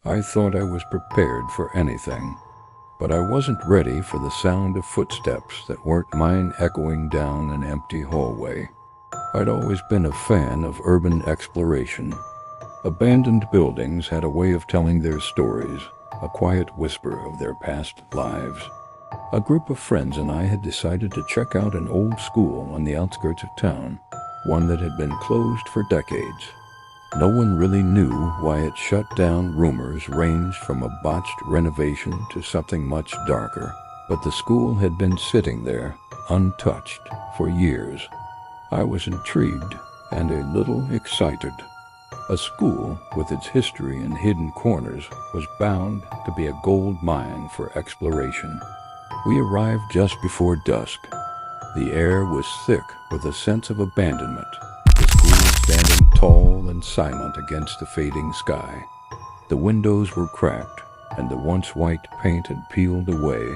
I thought I was prepared for anything, but I wasn't ready for the sound of footsteps that weren't mine echoing down an empty hallway. I'd always been a fan of urban exploration. Abandoned buildings had a way of telling their stories, a quiet whisper of their past lives. A group of friends and I had decided to check out an old school on the outskirts of town, one that had been closed for decades. No one really knew why it shut down. Rumors ranged from a botched renovation to something much darker, but the school had been sitting there, untouched, for years. I was intrigued and a little excited. A school, with its history and hidden corners, was bound to be a gold mine for exploration. We arrived just before dusk. The air was thick with a sense of abandonment, the school standing tall and silent against the fading sky. The windows were cracked, and the once white paint had peeled away,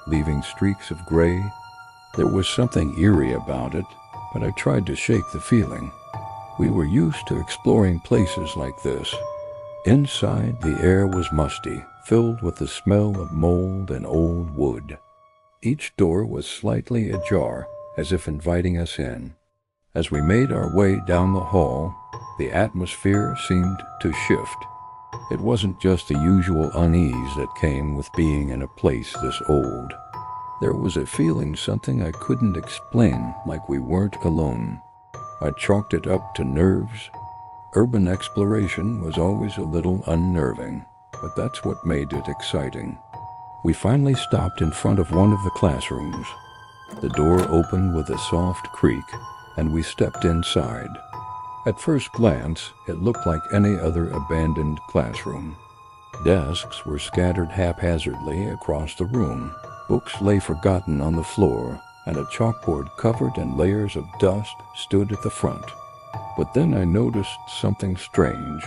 leaving streaks of gray. There was something eerie about it, but I tried to shake the feeling. We were used to exploring places like this. Inside, the air was musty, filled with the smell of mold and old wood. Each door was slightly ajar, as if inviting us in. As we made our way down the hall, the atmosphere seemed to shift. It wasn't just the usual unease that came with being in a place this old. There was a feeling, something I couldn't explain, like we weren't alone. I chalked it up to nerves. Urban exploration was always a little unnerving, but that's what made it exciting. We finally stopped in front of one of the classrooms. The door opened with a soft creak, and we stepped inside. At first glance, it looked like any other abandoned classroom. Desks were scattered haphazardly across the room. Books lay forgotten on the floor, and a chalkboard covered in layers of dust stood at the front. But then I noticed something strange.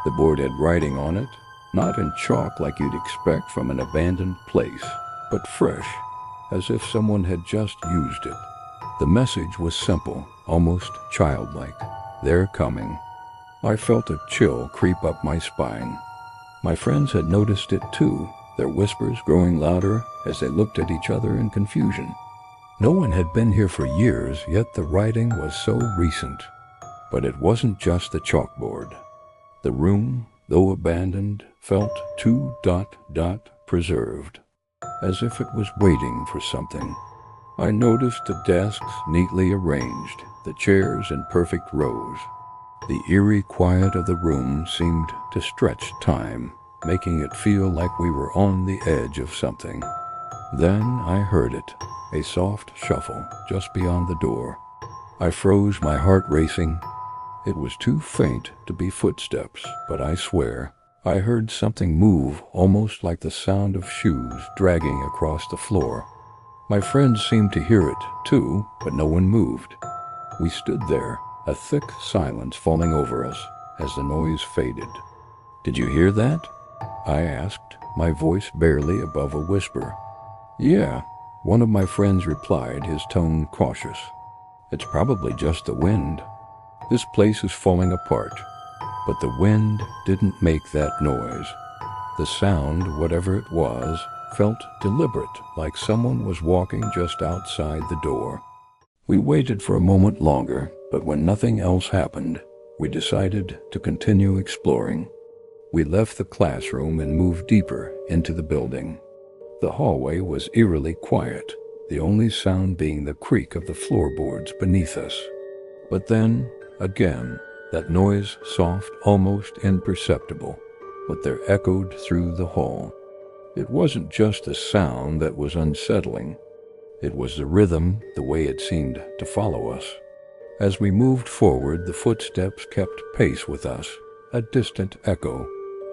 The board had writing on it, not in chalk like you'd expect from an abandoned place, but fresh, as if someone had just used it. The message was simple, almost childlike. They're coming. I felt a chill creep up my spine. My friends had noticed it too, their whispers growing louder as they looked at each other in confusion. No one had been here for years, yet the writing was so recent. But it wasn't just the chalkboard. The room, though abandoned, felt preserved, as if it was waiting for something. I noticed the desks neatly arranged, the chairs in perfect rows. The eerie quiet of the room seemed to stretch time, making it feel like we were on the edge of something. Then I heard it, a soft shuffle just beyond the door. I froze, my heart racing. It was too faint to be footsteps, but I swear, I heard something move, almost like the sound of shoes dragging across the floor. My friends seemed to hear it, too, but no one moved. We stood there, a thick silence falling over us as the noise faded. "Did you hear that?" I asked, my voice barely above a whisper. "Yeah," one of my friends replied, his tone cautious. "It's probably just the wind. This place is falling apart." But the wind didn't make that noise. The sound, whatever it was, felt deliberate, like someone was walking just outside the door. We waited for a moment longer, but when nothing else happened, we decided to continue exploring. We left the classroom and moved deeper into the building. The hallway was eerily quiet, the only sound being the creak of the floorboards beneath us. But then, again, that noise, soft, almost imperceptible, but there echoed through the hall. It wasn't just the sound that was unsettling. It was the rhythm, the way it seemed to follow us. As we moved forward, the footsteps kept pace with us, a distant echo,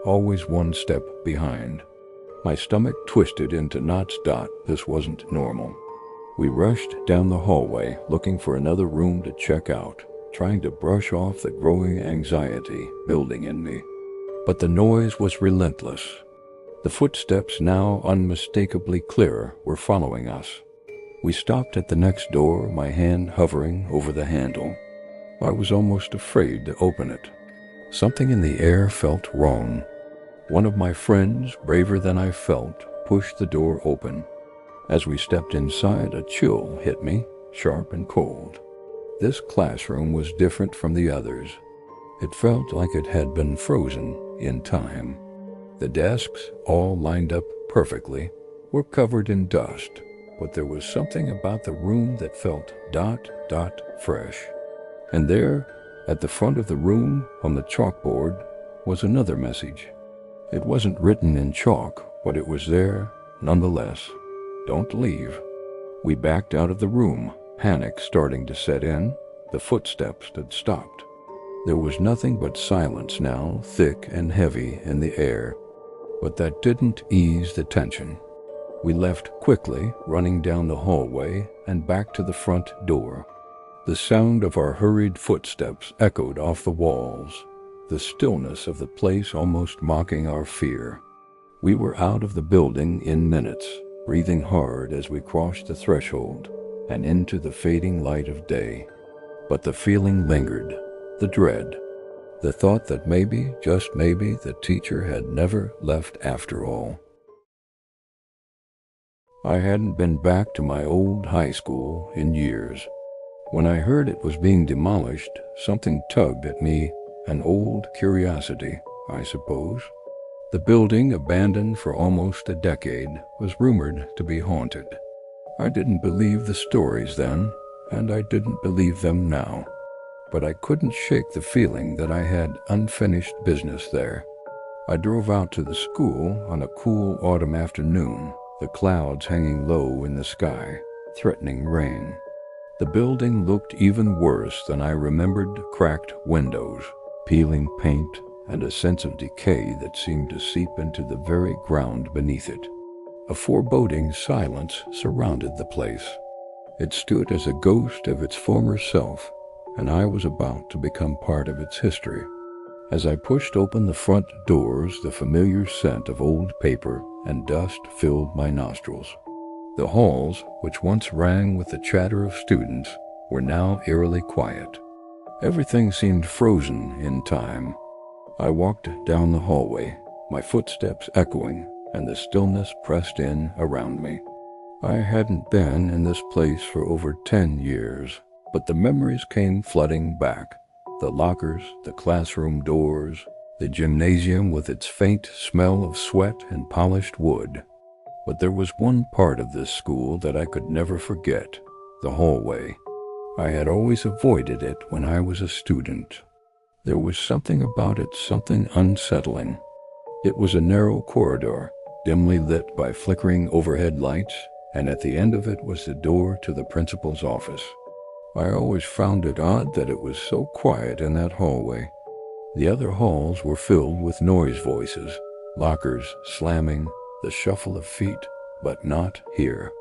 always one step behind. My stomach twisted into knots. This wasn't normal. We rushed down the hallway, looking for another room to check out, trying to brush off the growing anxiety building in me. But the noise was relentless. The footsteps, now unmistakably clearer, were following us. We stopped at the next door, my hand hovering over the handle. I was almost afraid to open it. Something in the air felt wrong. One of my friends, braver than I felt, pushed the door open. As we stepped inside, a chill hit me, sharp and cold. This classroom was different from the others. It felt like it had been frozen in time. The desks, all lined up perfectly, were covered in dust, but there was something about the room that felt fresh. And there, at the front of the room, on the chalkboard, was another message. It wasn't written in chalk, but it was there nonetheless. Don't leave. We backed out of the room, panic starting to set in. The footsteps had stopped. There was nothing but silence now, thick and heavy in the air. But that didn't ease the tension. We left quickly, running down the hallway and back to the front door. The sound of our hurried footsteps echoed off the walls, the stillness of the place almost mocking our fear. We were out of the building in minutes, breathing hard as we crossed the threshold and into the fading light of day. But the feeling lingered, the dread, the thought that maybe, just maybe, the teacher had never left after all. I hadn't been back to my old high school in years. When I heard it was being demolished, something tugged at me, an old curiosity, I suppose. The building, abandoned for almost a decade, was rumored to be haunted. I didn't believe the stories then, and I didn't believe them now. But I couldn't shake the feeling that I had unfinished business there. I drove out to the school on a cool autumn afternoon, the clouds hanging low in the sky, threatening rain. The building looked even worse than I remembered: cracked windows, peeling paint, and a sense of decay that seemed to seep into the very ground beneath it. A foreboding silence surrounded the place. It stood as a ghost of its former self, and I was about to become part of its history. As I pushed open the front doors, the familiar scent of old paper and dust filled my nostrils. The halls, which once rang with the chatter of students, were now eerily quiet. Everything seemed frozen in time. I walked down the hallway, my footsteps echoing, and the stillness pressed in around me. I hadn't been in this place for over 10 years, but the memories came flooding back. The lockers, the classroom doors, the gymnasium with its faint smell of sweat and polished wood. But there was one part of this school that I could never forget: the hallway. I had always avoided it when I was a student. There was something about it, something unsettling. It was a narrow corridor, dimly lit by flickering overhead lights, and at the end of it was the door to the principal's office. I always found it odd that it was so quiet in that hallway. The other halls were filled with noise voices, lockers slamming, the shuffle of feet, but not here.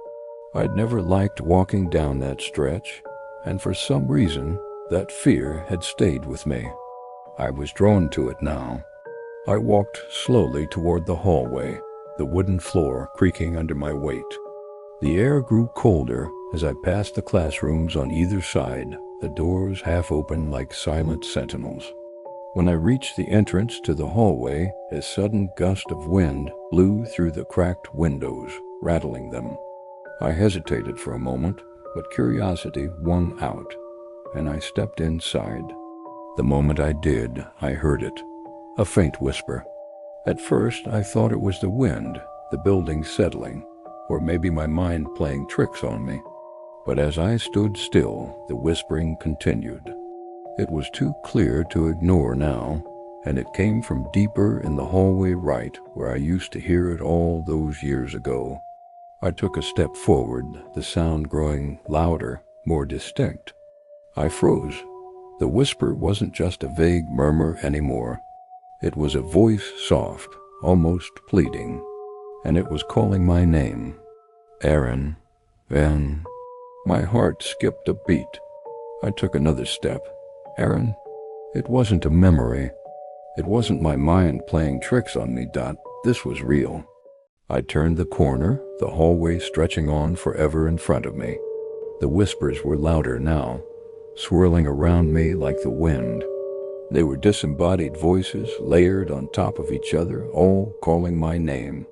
I'd never liked walking down that stretch, and for some reason, that fear had stayed with me. I was drawn to it now. I walked slowly toward the hallway, the wooden floor creaking under my weight. The air grew colder as I passed the classrooms on either side, the doors half open like silent sentinels. When I reached the entrance to the hallway, a sudden gust of wind blew through the cracked windows, rattling them. I hesitated for a moment, but curiosity won out, and I stepped inside. The moment I did, I heard it, a faint whisper. At first, I thought it was the wind, the building settling, or maybe my mind playing tricks on me. But as I stood still, the whispering continued. It was too clear to ignore now, and it came from deeper in the hallway right, where I used to hear it all those years ago. I took a step forward, the sound growing louder, more distinct. I froze. The whisper wasn't just a vague murmur anymore. It was a voice, soft, almost pleading, and it was calling my name. Aaron Van. My heart skipped a beat. I took another step. Aaron? It wasn't a memory. It wasn't my mind playing tricks on me, This was real. I turned the corner, the hallway stretching on forever in front of me. The whispers were louder now, swirling around me like the wind. They were disembodied voices layered on top of each other, all calling my name.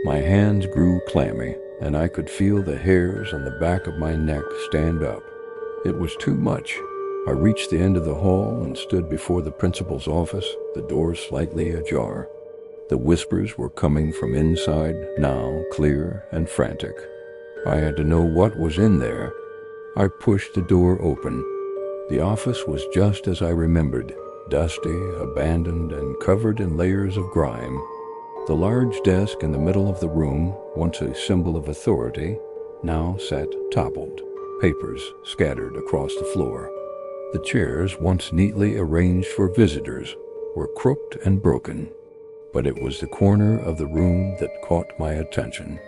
My hands grew clammy, and I could feel the hairs on the back of my neck stand up. It was too much. I reached the end of the hall and stood before the principal's office, the door slightly ajar. The whispers were coming from inside now, clear and frantic. I had to know what was in there. I pushed the door open. The office was just as I remembered, dusty, abandoned, and covered in layers of grime. The large desk in the middle of the room, once a symbol of authority, now sat toppled, papers scattered across the floor. The chairs, once neatly arranged for visitors, were crooked and broken. But it was the corner of the room that caught my attention.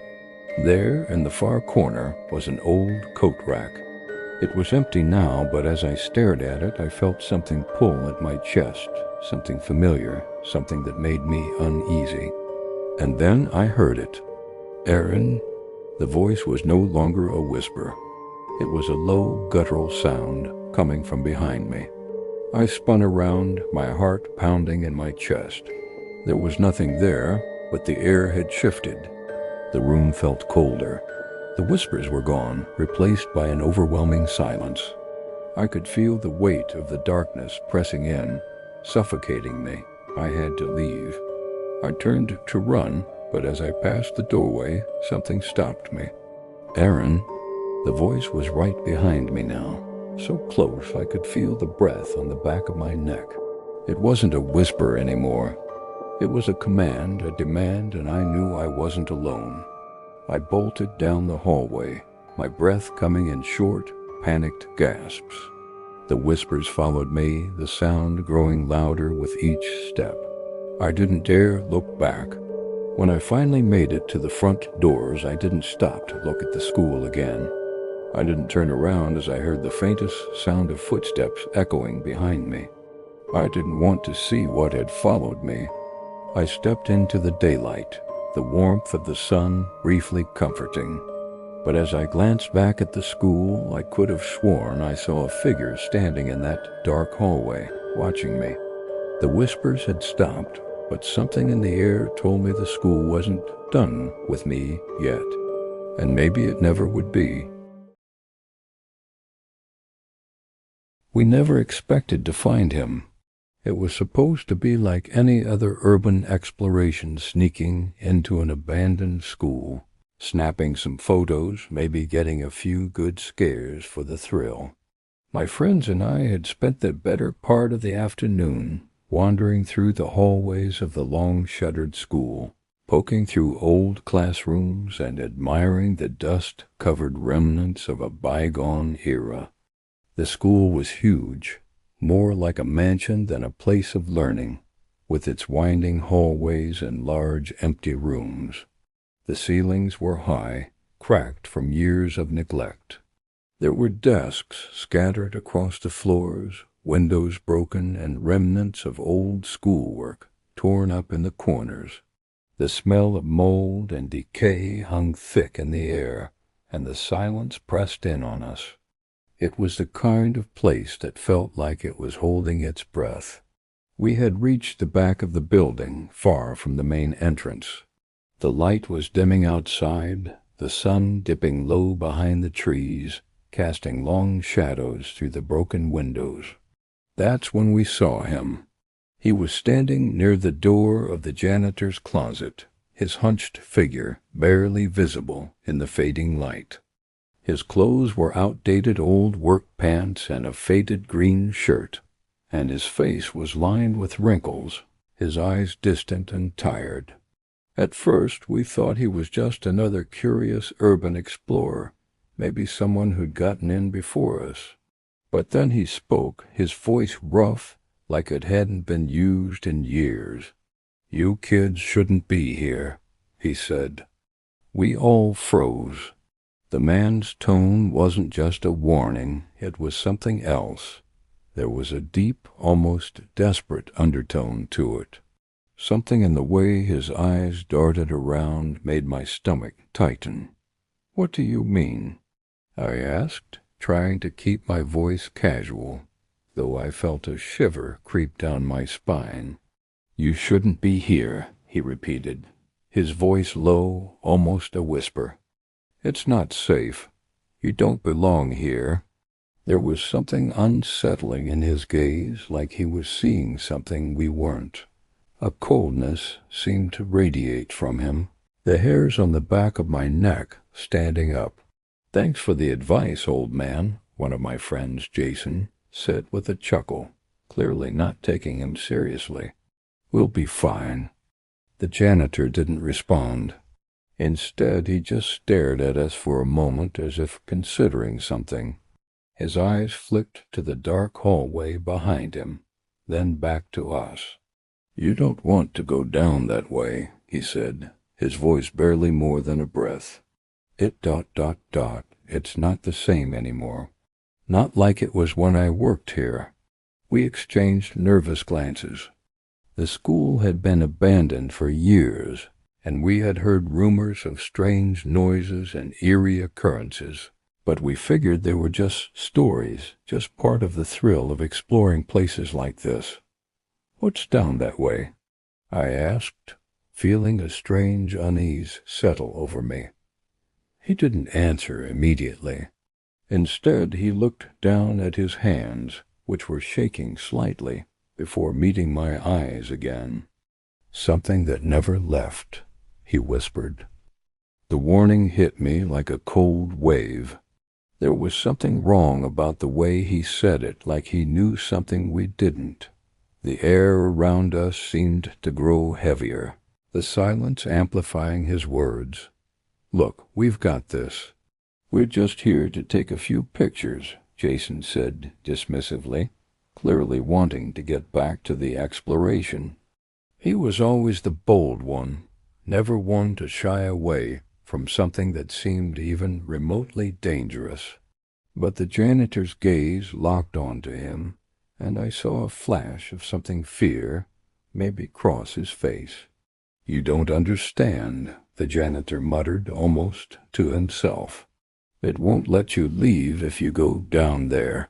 There, in the far corner, was an old coat rack. It was empty now, but as I stared at it, I felt something pull at my chest, something familiar, something that made me uneasy. And then I heard it. "Aaron." The voice was no longer a whisper. It was a low, guttural sound coming from behind me. I spun around, my heart pounding in my chest. There was nothing there, but the air had shifted. The room felt colder. The whispers were gone, replaced by an overwhelming silence. I could feel the weight of the darkness pressing in, suffocating me. I had to leave. I turned to run, but as I passed the doorway, something stopped me. "Aaron." The voice was right behind me now, so close I could feel the breath on the back of my neck. It wasn't a whisper anymore. It was a command, a demand, and I knew I wasn't alone. I bolted down the hallway, my breath coming in short, panicked gasps. The whispers followed me, the sound growing louder with each step. I didn't dare look back. When I finally made it to the front doors, I didn't stop to look at the school again. I didn't turn around as I heard the faintest sound of footsteps echoing behind me. I didn't want to see what had followed me. I stepped into the daylight, the warmth of the sun briefly comforting. But as I glanced back at the school, I could have sworn I saw a figure standing in that dark hallway, watching me. The whispers had stopped, but something in the air told me the school wasn't done with me yet, and maybe it never would be. We never expected to find him. It was supposed to be like any other urban exploration, sneaking into an abandoned school, snapping some photos, maybe getting a few good scares for the thrill. My friends and I had spent the better part of the afternoon wandering through the hallways of the long-shuttered school, poking through old classrooms and admiring the dust-covered remnants of a bygone era. The school was huge, more like a mansion than a place of learning, with its winding hallways and large empty rooms. The ceilings were high, cracked from years of neglect. There were desks scattered across the floors, windows broken, and remnants of old schoolwork torn up in the corners. The smell of mold and decay hung thick in the air, and the silence pressed in on us. It was the kind of place that felt like it was holding its breath. We had reached the back of the building, far from the main entrance. The light was dimming outside, the sun dipping low behind the trees, casting long shadows through the broken windows. That's when we saw him. He was standing near the door of the janitor's closet, his hunched figure barely visible in the fading light. His clothes were outdated old work pants and a faded green shirt, and his face was lined with wrinkles, his eyes distant and tired. At first we thought he was just another curious urban explorer, maybe someone who'd gotten in before us. But then he spoke, his voice rough, like it hadn't been used in years. "You kids shouldn't be here," he said. We all froze. The man's tone wasn't just a warning, it was something else. There was a deep, almost desperate undertone to it. Something in the way his eyes darted around made my stomach tighten. "What do you mean?" I asked, trying to keep my voice casual. though I felt a shiver creep down my spine. "You shouldn't be here," he repeated, his voice low, almost a whisper. "It's not safe. You don't belong here." There was something unsettling in his gaze, like he was seeing something we weren't. A coldness seemed to radiate from him, the hairs on the back of my neck standing up. "Thanks for the advice, old man," one of my friends, Jason, said with a chuckle, clearly not taking him seriously. "We'll be fine." The janitor didn't respond. Instead, he just stared at us for a moment as if considering something. His eyes flicked to the dark hallway behind him, then back to us. "You don't want to go down that way," he said, his voice barely more than a breath. It's not the same anymore. Not like it was when I worked here." We exchanged nervous glances. The school had been abandoned for years, and we had heard rumors of strange noises and eerie occurrences, but we figured they were just stories, just part of the thrill of exploring places like this. "What's down that way?" I asked, feeling a strange unease settle over me. He didn't answer immediately. Instead, he looked down at his hands, which were shaking slightly, before meeting my eyes again. "Something that never left," he whispered. The warning hit me like a cold wave. There was something wrong about the way he said it, like he knew something we didn't. The air around us seemed to grow heavier, the silence amplifying his words. "Look, we've got this. We're just here to take a few pictures," Jason said dismissively, clearly wanting to get back to the exploration. He was always the bold one, never one to shy away from something that seemed even remotely dangerous. But the janitor's gaze locked onto him, and I saw a flash of something fear maybe cross his face. "You don't understand," the janitor muttered almost to himself. "It won't let you leave if you go down there."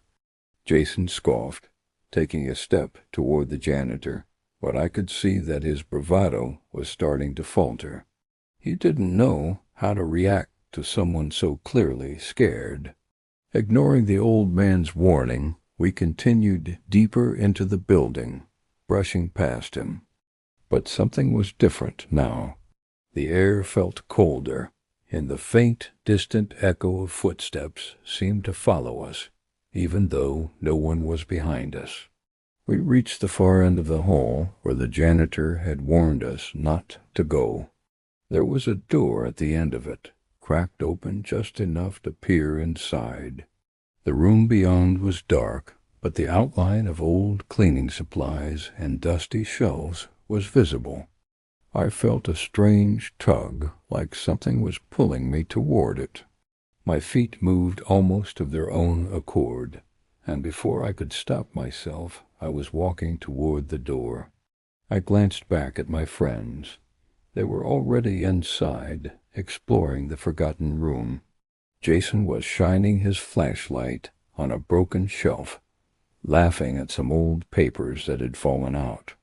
Jason scoffed, taking a step toward the janitor, but I could see that his bravado was starting to falter. He didn't know how to react to someone so clearly scared. Ignoring the old man's warning, we continued deeper into the building, brushing past him. But something was different now. The air felt colder, and the faint, distant echo of footsteps seemed to follow us, even though no one was behind us. We reached the far end of the hall where the janitor had warned us not to go. There was a door at the end of it, cracked open just enough to peer inside. The room beyond was dark, but the outline of old cleaning supplies and dusty shelves was visible. I felt a strange tug, like something was pulling me toward it. My feet moved almost of their own accord, and before I could stop myself, I was walking toward the door. I glanced back at my friends. They were already inside, exploring the forgotten room. Jason was shining his flashlight on a broken shelf, laughing at some old papers that had fallen out.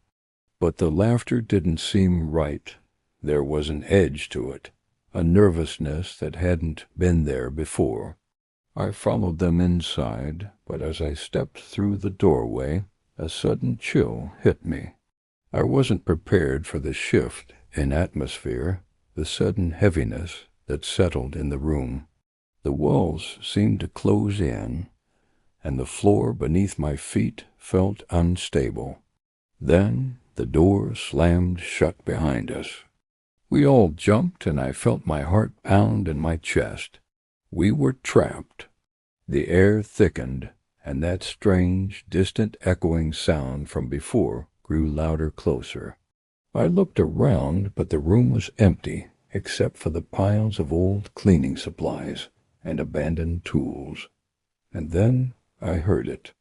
But the laughter didn't seem right. There was an edge to it, a nervousness that hadn't been there before. I followed them inside, but as I stepped through the doorway, a sudden chill hit me. I wasn't prepared for the shift in atmosphere, the sudden heaviness that settled in the room. The walls seemed to close in, and the floor beneath my feet felt unstable. Then the door slammed shut behind us. We all jumped, and I felt my heart pound in my chest. We were trapped. The air thickened, and that strange, distant echoing sound from before grew louder closer. I looked around, but the room was empty, except for the piles of old cleaning supplies and abandoned tools. And then I heard it.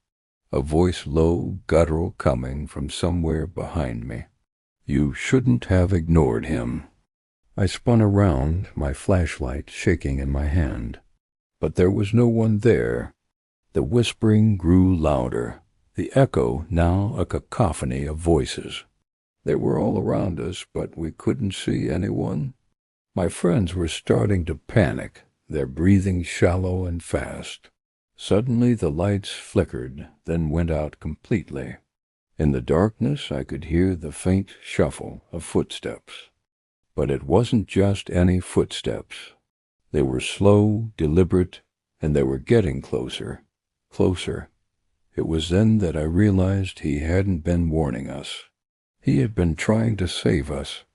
A voice low, guttural, coming from somewhere behind me. "You shouldn't have ignored him." I spun around, my flashlight shaking in my hand. But there was no one there. The whispering grew louder. the echo now a cacophony of voices. They were all around us, but we couldn't see anyone. My friends were starting to panic, their breathing shallow and fast. Suddenly the lights flickered, then went out completely. In the darkness I could hear the faint shuffle of footsteps. But it wasn't just any footsteps. They were slow, deliberate, and they were getting closer, closer. It was then that I realized he hadn't been warning us. He had been trying to save us.